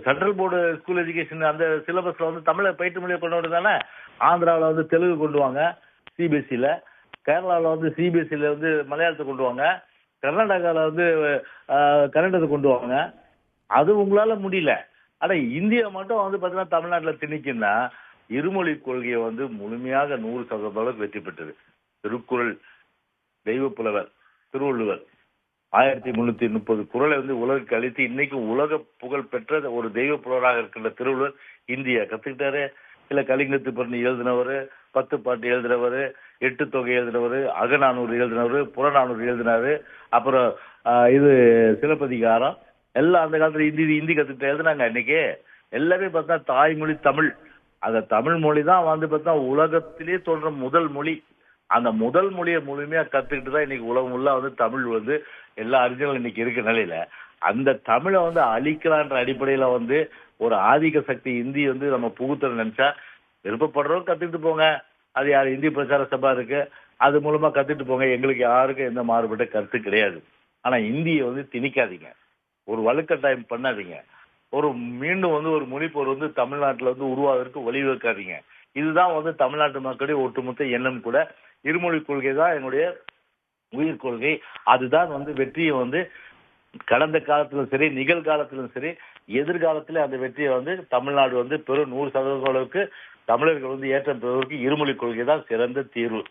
Central board school education அந்த சிலபஸ்ல வந்து தமிழை பயிற்று மொழியை கொண்டு வந்து தானே. ஆந்திராவில் வந்து தெலுங்கு கொண்டு வாங்க சிபிஎஸ்சியில, கேரளாவில் வந்து சிபிஎஸ்சியில வந்து மலையாளத்தை கொண்டு வாங்க, கர்நாடகாவில் வந்து கன்னடத்தை கொண்டு வாங்க. அது உங்களால முடியல. ஆனா இந்தியா மட்டும் வந்து பாத்தீங்கன்னா தமிழ்நாட்டில் திணிக்குன்னா இருமொழி கொள்கையை வந்து முழுமையாக 100% வெற்றி பெற்றது. திருக்குறள், தெய்வ புலவர் திருவள்ளுவர் 1330 குறளை வந்து உலகுக்கு அளித்து இன்னைக்கு உலக புகழ் பெற்ற ஒரு தெய்வ புலவராக இருக்கின்ற திருவள்ளுவர் இந்தியா கத்துக்கிட்டாரு. இல்ல கலிங்கத்து பரணி எழுதினவர், 10 பாட்டு எழுதினவர், 8 தொகை எழுதினவர், அகநானூறு எழுதினவர், புறநானூறு எழுதினாரு. அப்புறம் இது சிலப்பதிகாரம் எல்லாம் அந்த காலத்துல இந்தி கத்துக்கிட்டு எழுதினாங்க. இன்னைக்கு எல்லாமே பார்த்தா தாய்மொழி தமிழ். அந்த தமிழ் மொழி தான் வந்து பார்த்தா உலகத்திலே தோன்ற முதல் மொழி. அந்த முதல் மொழியை முழுமையா கத்துக்கிட்டு தான் இன்னைக்கு உலகம் உள்ள வந்து தமிழ் வந்து எல்லா அறிஞர்களும் இன்னைக்கு இருக்க நிலையில அந்த தமிழை வந்து அழிக்கலான்ற அடிப்படையில வந்து ஒரு ஆதிக்க சக்தி இந்தி வந்து நம்ம புகுத்த நினைச்சா விருப்பப்படுறவங்க கத்துக்கிட்டு போங்க. அது யார் இந்தி பிரச்சார சபா இருக்கு, அது மூலமா கத்துட்டு போங்க. எங்களுக்கு யாருக்கும் எந்த மாறுபட்ட கருத்து கிடையாது. ஆனா இந்தியை வந்து திணிக்காதீங்க, ஒரு வலுக்கட்டாயம் பண்ணாதீங்க, ஒரு மீண்டும் வந்து ஒரு மொழிப்போர் வந்து தமிழ்நாட்டில் வந்து உருவாவதற்கு வழிவகுக்காதீங்க. இதுதான் வந்து தமிழ்நாட்டு மக்களுடைய ஒட்டுமொத்த எண்ணம் கூட. இருமொழி கொள்கை தான் என்னுடைய உயிர் கொள்கை. அதுதான் வந்து வெற்றியை வந்து கடந்த காலத்திலும் சரி, நிகழ்காலத்திலும் சரி, எதிர்காலத்திலே அந்த வெற்றியை வந்து தமிழ்நாடு வந்து பெரும் 100% அளவுக்கு தமிழர்கள் வந்து ஏற்றம் பெறுவதற்கு இருமொழி கொள்கை தான் சிறந்த தீர்வு.